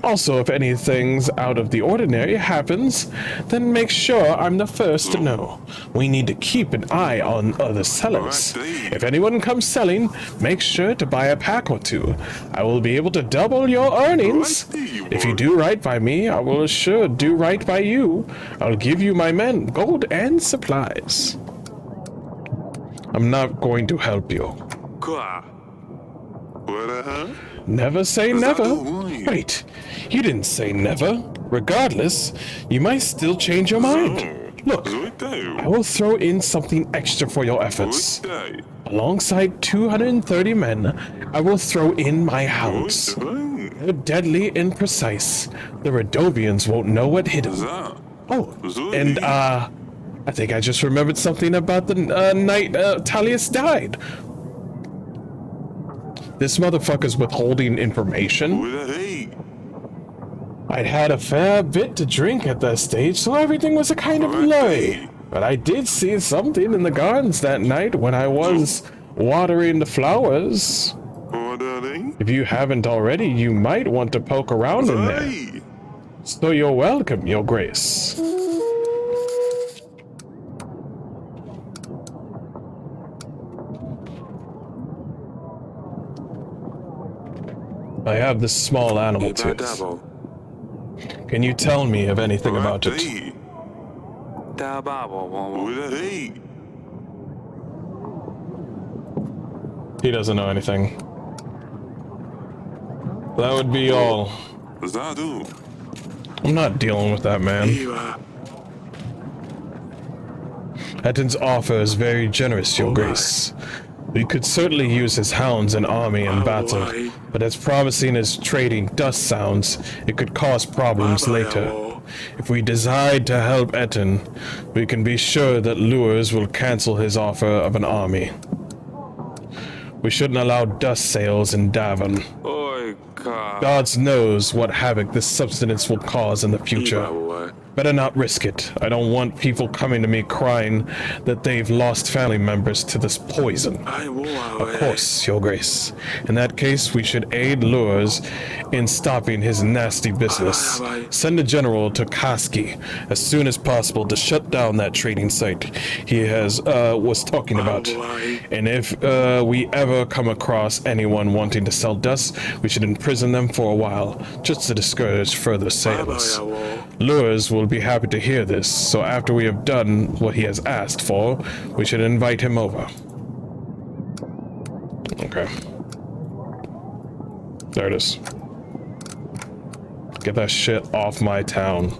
Also, if anything's out of the ordinary happens, then make sure I'm the first to know. We need to keep an eye on other sellers. If anyone comes selling, make sure to buy a pack or two. I will be able to double your earnings. If you do right by me, I will sure do right by you. I'll give you my men, gold and supplies. I'm not going to help you. Never say never. Wait, you didn't say never. Regardless, you might still change your mind. Look, I will throw in something extra for your efforts. Alongside 230 men, I will throw in my hounds. They're deadly and precise. The Radovians won't know what hit them. Oh, and I think I just remembered something about the night Talius died. This motherfucker's withholding information. I'd had a fair bit to drink at that stage, so everything was a kind of blurry. But I did see something in the gardens that night when I was watering the flowers. If you haven't already, you might want to poke around in there. So you're welcome, Your Grace. I have this small animal tooth. Can you tell me of anything about it? He doesn't know anything. That would be all. I'm not dealing with that man. Etton's offer is very generous, Your Grace. We could certainly use his hounds and army in battle, but as promising as trading dust sounds, it could cause problems later. If we decide to help Etton, we can be sure that Lures will cancel his offer of an army. We shouldn't allow dust sales in Davon. Gods knows what havoc this substance will cause in the future. Better not risk it. I don't want people coming to me crying that they've lost family members to this poison. Of course, Your Grace. In that case, we should aid Lures in stopping his nasty business. Send a general to Kaski as soon as possible to shut down that trading site he was talking about. And if we ever come across anyone wanting to sell dust, we should imprison them for a while, just to discourage further sales. Lures will be happy to hear this, so after we have done what he has asked for, we should invite him over. Okay. There it is. Get that shit off my town.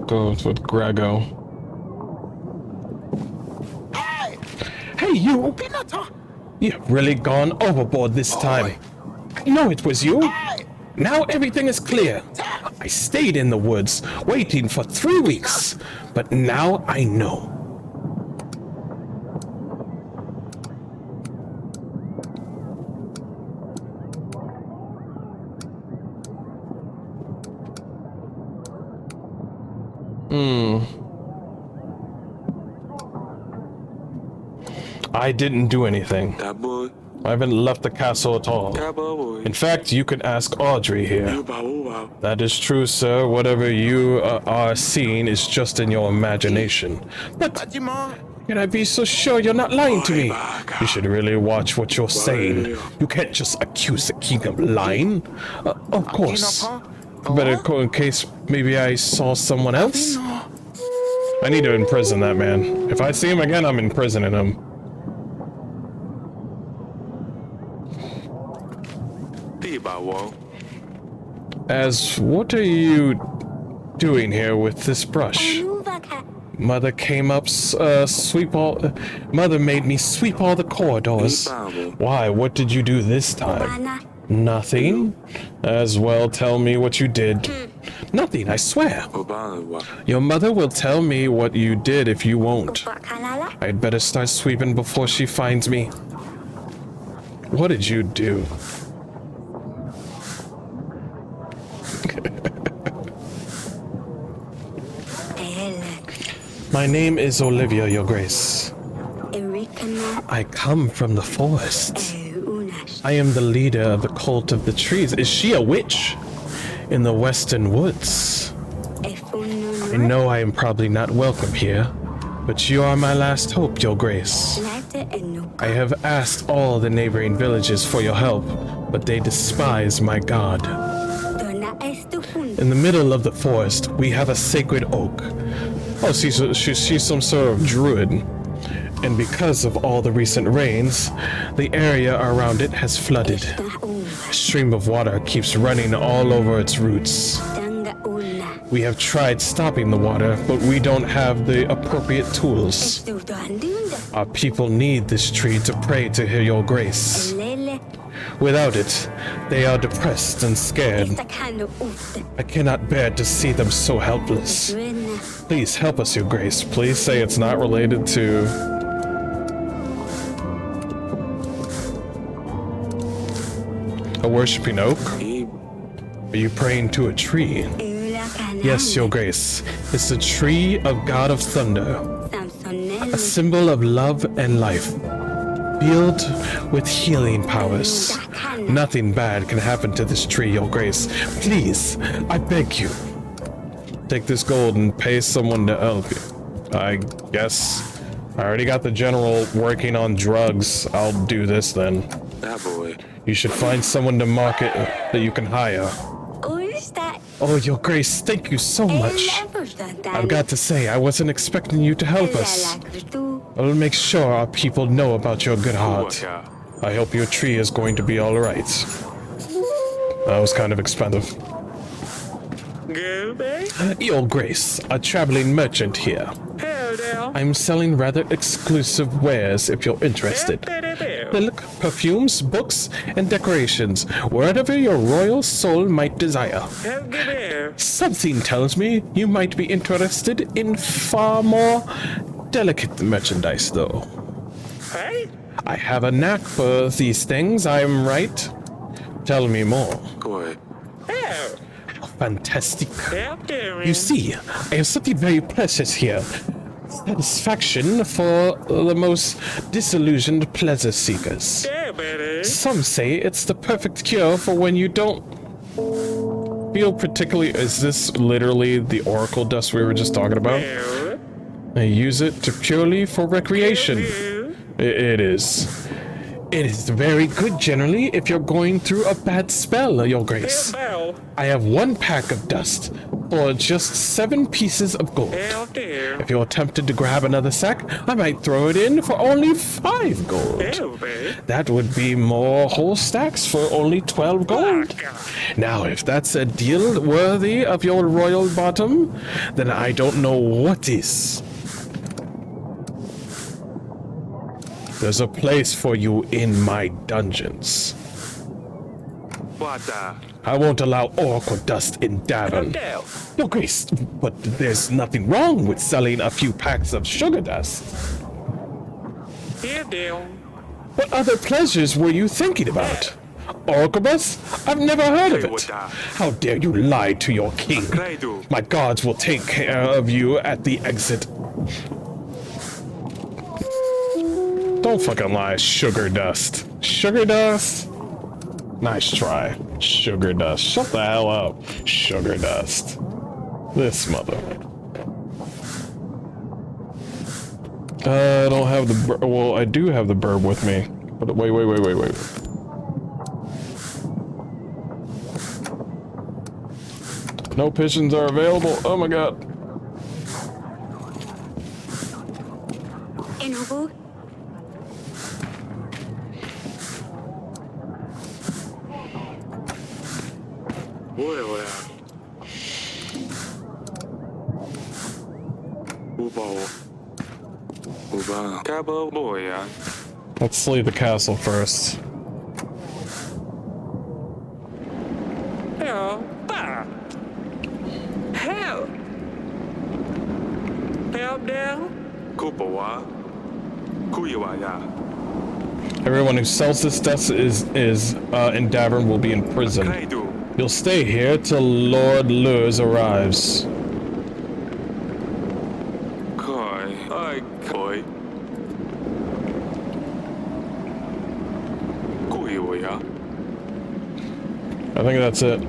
Goes with Grego. Hey, you! You've really gone overboard this time. I know it was you. Now everything is clear. I stayed in the woods, waiting for 3 weeks, but now I know. I didn't do anything. I haven't left the castle at all. In fact, you can ask Audrey here. That is true, sir. Whatever you are seeing is just in your imagination. But can I be so sure you're not lying to me? You should really watch what you're saying. You can't just accuse the king of lying. Of course. Better go in case maybe I saw someone else. I need to imprison that man. If I see him again, I'm imprisoning him. As what are you doing here with this brush? Mother came up, Mother made me sweep all the corridors. Why? What did you do this time? Nothing. As well, tell me what you did. Nothing, I swear. Your mother will tell me what you did if you won't. I'd better start sweeping before she finds me. What did you do? My name is Olivia, Your Grace. I come from the forest. I am the leader of the cult of the trees. Is she a witch? In the western woods. I know I am probably not welcome here, but you are my last hope, Your Grace. I have asked all the neighboring villages for your help, but they despise my god. In the middle of the forest, we have a sacred oak. Oh, she's some sort of druid. And because of all the recent rains, the area around it has flooded. A stream of water keeps running all over its roots. We have tried stopping the water, but we don't have the appropriate tools. Our people need this tree to pray to Your Grace. Without it, they are depressed and scared. I cannot bear to see them so helpless. Please help us, Your Grace. Please say it's not related to... a worshipping oak? Are you praying to a tree? Yes, Your Grace. It's the tree of God of Thunder. A symbol of love and life. Filled with healing powers. Nothing bad can happen to this tree, Your Grace. Please, I beg you. Take this gold and pay someone to help you. I guess. I already got the general working on drugs. I'll do this then. That boy. You should find someone to market that you can hire. Oh, Your Grace, thank you so much. I've got to say, I wasn't expecting you to help us. I'll make sure our people know about your good heart. I hope your tree is going to be alright. That was kind of expensive. Your Grace, a traveling merchant here. I'm selling rather exclusive wares if you're interested. Silk, perfumes, books, and decorations, whatever your royal soul might desire. Something tells me you might be interested in far more delicate merchandise, though. I have a knack for these things, I'm right? Tell me more. Fantastic. You see, I have something very precious here. Satisfaction for the most disillusioned pleasure seekers. Some say it's the perfect cure for when you don't feel particularly... Is this literally the oracle dust we were just talking about? I use it purely for recreation. It is. It is very good generally if you're going through a bad spell, Your Grace. I have 1 pack of dust for just 7 pieces of gold. If you're tempted to grab another sack, I might throw it in for only 5 gold. That would be more whole stacks for only 12 gold. Now, if that's a deal worthy of your royal bottom, then I don't know what is. There's a place for you in my dungeons. I won't allow oracle dust in Davin. Your Grace, but there's nothing wrong with selling a few packs of sugar dust. What other pleasures were you thinking about? Oracle dust? I've never heard of it. How dare you lie to your king? My guards will take care of you at the exit. Don't fucking lie, sugar dust. Sugar dust? Nice try. Sugar dust. Shut the hell up. Sugar dust. This mother. I don't have the... Well, I do have the burb with me. But wait. No pigeons are available. Oh my god. Enobu. Let's leave the castle first. Everyone who sells this dust is in Davern will be in prison. You'll stay here till Lord Lures arrives. I think that's it.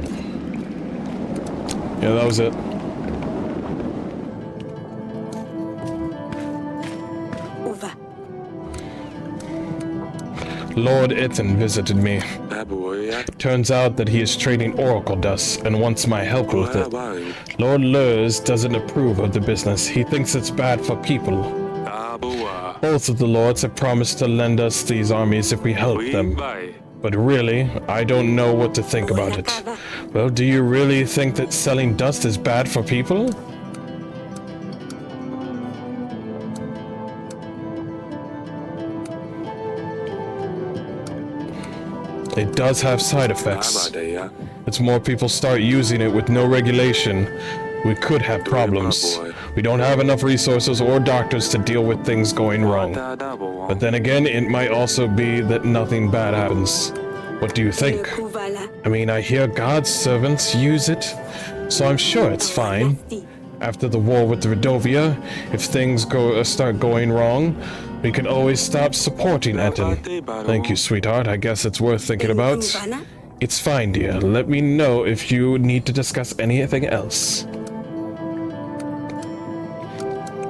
Yeah, that was it. Uva. Lord Ethan visited me. Turns out that he is trading oracle dust and wants my help with it. Lord Lurs doesn't approve of the business. He thinks it's bad for people. Both of the lords have promised to lend us these armies if we help them. But really, I don't know what to think about it. Well, do you really think that selling dust is bad for people? It does have side effects. As more people start using it with no regulation, we could have problems. We don't have enough resources or doctors to deal with things going wrong. But then again, it might also be that nothing bad happens. What do you think? I mean, I hear God's servants use it, so I'm sure it's fine. After the war with Redovia, if things start going wrong, we can always stop supporting Etten. Thank you, sweetheart. I guess it's worth thinking about. It's fine, dear. Let me know if you need to discuss anything else.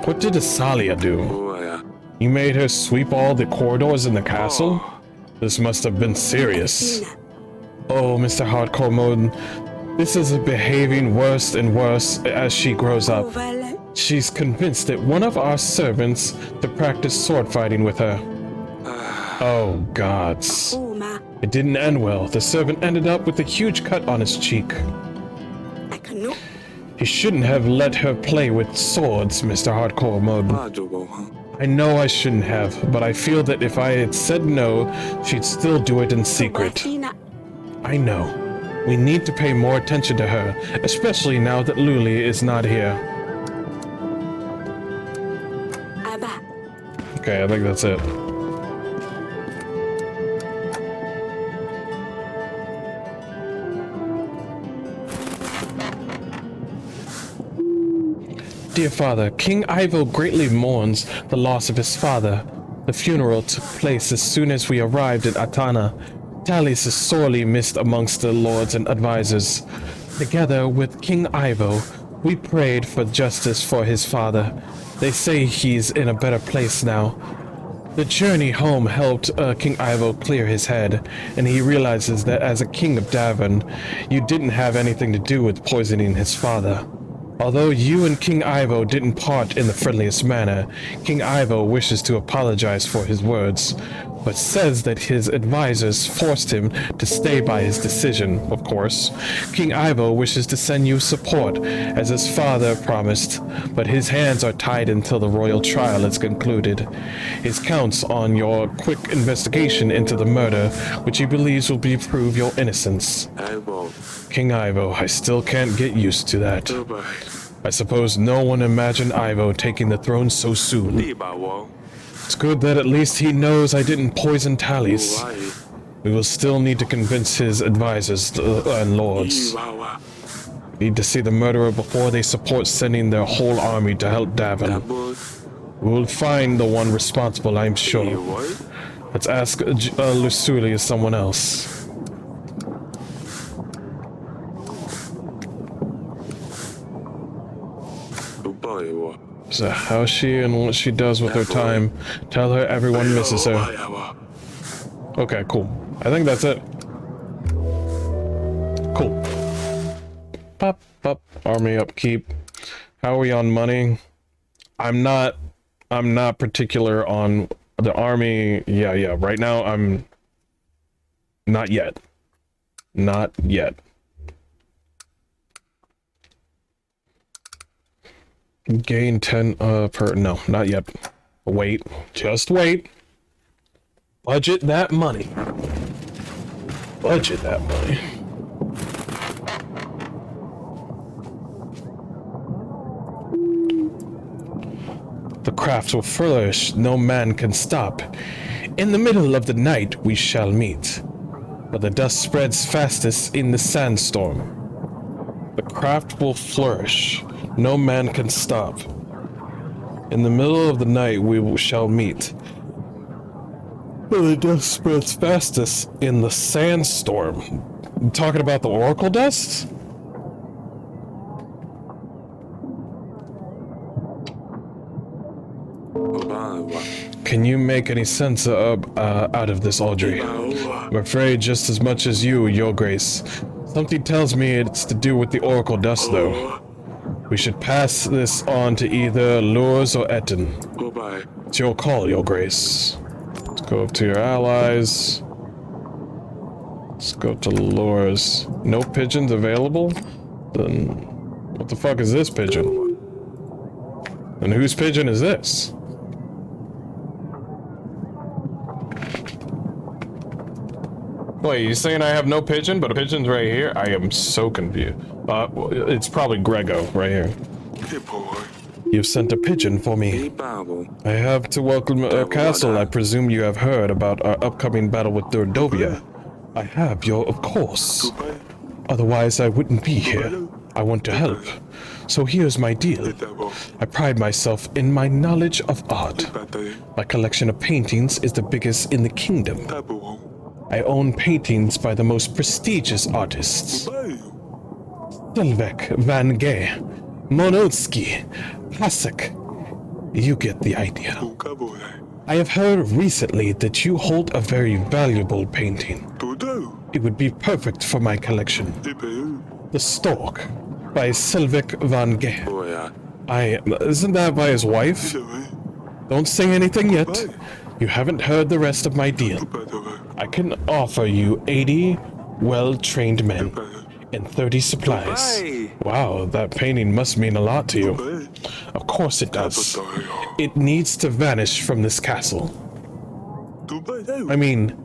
What did Asalia do? You made her sweep all the corridors in the castle? This must have been serious. Oh, Mr. Hardcore Mode, this is behaving worse and worse as she grows up. She's convinced that one of our servants to practice sword fighting with her. Oh, gods. It didn't end well. The servant ended up with a huge cut on his cheek. He shouldn't have let her play with swords, Mr. Hardcore Mode. 霸咗個 I know I shouldn't have, but I feel that if I had said no, she'd still do it in secret. Tina. I know. We need to pay more attention to her, especially now that Luli is not here. Aba. Okay, I think that's it. Dear father, King Ivo greatly mourns the loss of his father. The funeral took place as soon as we arrived at Atana. Talis is sorely missed amongst the lords and advisors. Together with King Ivo, we prayed for justice for his father. They say he's in a better place now. The journey home helped King Ivo clear his head, and he realizes that as a king of Davin, you didn't have anything to do with poisoning his father. Although you and King Ivo didn't part in the friendliest manner, King Ivo wishes to apologize for his words, but says that his advisors forced him to stay by his decision, of course. King Ivo wishes to send you support, as his father promised, but his hands are tied until the royal trial is concluded. He counts on your quick investigation into the murder, which he believes will prove your innocence. 係喎， King Ivo, I still can't get used to that. 都係 I suppose no one imagined Ivo taking the throne so soon. 呢把喎， It's good that at least he knows I didn't poison Talis. 係 We will still need to convince his advisors and 呢 lords. 把喎， Need to see the murderer before they support sending their whole army to help 大 Davin. 波 We will find the one responsible, I'm 呢 sure. 位 Let's ask Lusuli or someone else. Dubai喎， So how's she and what she does with her time? Tell her everyone misses her. 係喎， Okay, cool. I think that's it. Cool. Pop, pop, army upkeep. How are we on money? I'm not particular on the army. Yeah. Right now, I'm not yet. Not yet. Gain 10 per, no, not yet. Wait, just wait. Budget that money. Budget that money. The craft will flourish, no man can stop. In the middle of the night we shall meet, but the dust spreads fastest in the sandstorm. The craft will flourish, no man can stop. In the middle of the night we shall meet, but the dust spreads fastest in the sandstorm. You talking about the oracle dust? Can you make any sense out of this, Audrey? I'm afraid just as much as you, Your Grace. Something tells me it's to do with the oracle dust, though. We should pass this on to either Lures or Etten. Goodbye. It's your call, Your Grace. Let's go up to your allies. Let's go to Lures. No pigeons available? Then what the fuck is this pigeon? And whose pigeon is this? Wait, you saying I have no pigeon, but a pigeon's right here? I am so confused. It's probably Grego right here. You've sent a pigeon for me. I have to welcome our castle. I presume you have heard about our upcoming battle with Dordovia. I have, of course. Otherwise, I wouldn't be here. I want to help. So here's my deal. I pride myself in my knowledge of art. My collection of paintings is the biggest in the kingdom. I own paintings by the most prestigious artists. Sylvek, Van Gogh, Monotsky, Pasek. You get the idea. I have heard recently that you hold a very valuable painting. It would be perfect for my collection. The Stork by Sylvek Van Gogh. Isn't that by his wife? Don't say anything yet. You haven't heard the rest of my deal. I can offer you 80 well-trained men. and 30 supplies. Dubai. Wow, that painting must mean a lot to you. Dubai. Of course it does. Dubai. It needs to vanish from this castle. Dubai. I mean,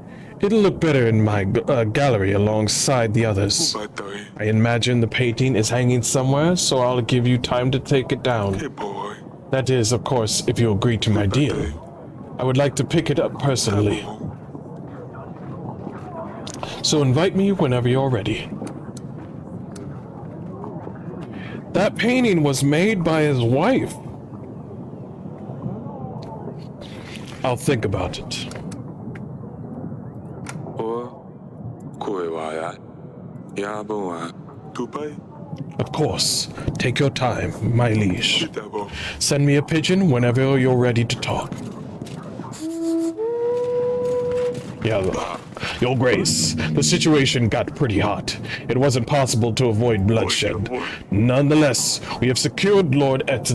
it'll look better in my gallery alongside the others. Dubai. I imagine the painting is hanging somewhere, so I'll give you time to take it down. Hey boy. That is, of course, if you agree to my deal. I would like to pick it up personally. So invite me whenever you're ready. That painting was made by his wife. I'll think about it. Dubai. Of course. Take your time, my liege. Kitabo. Send me a pigeon whenever you're ready to talk. Yeah, Your Grace, the situation got pretty hot. It wasn't possible to avoid bloodshed. Nonetheless, we have secured Lord Etten.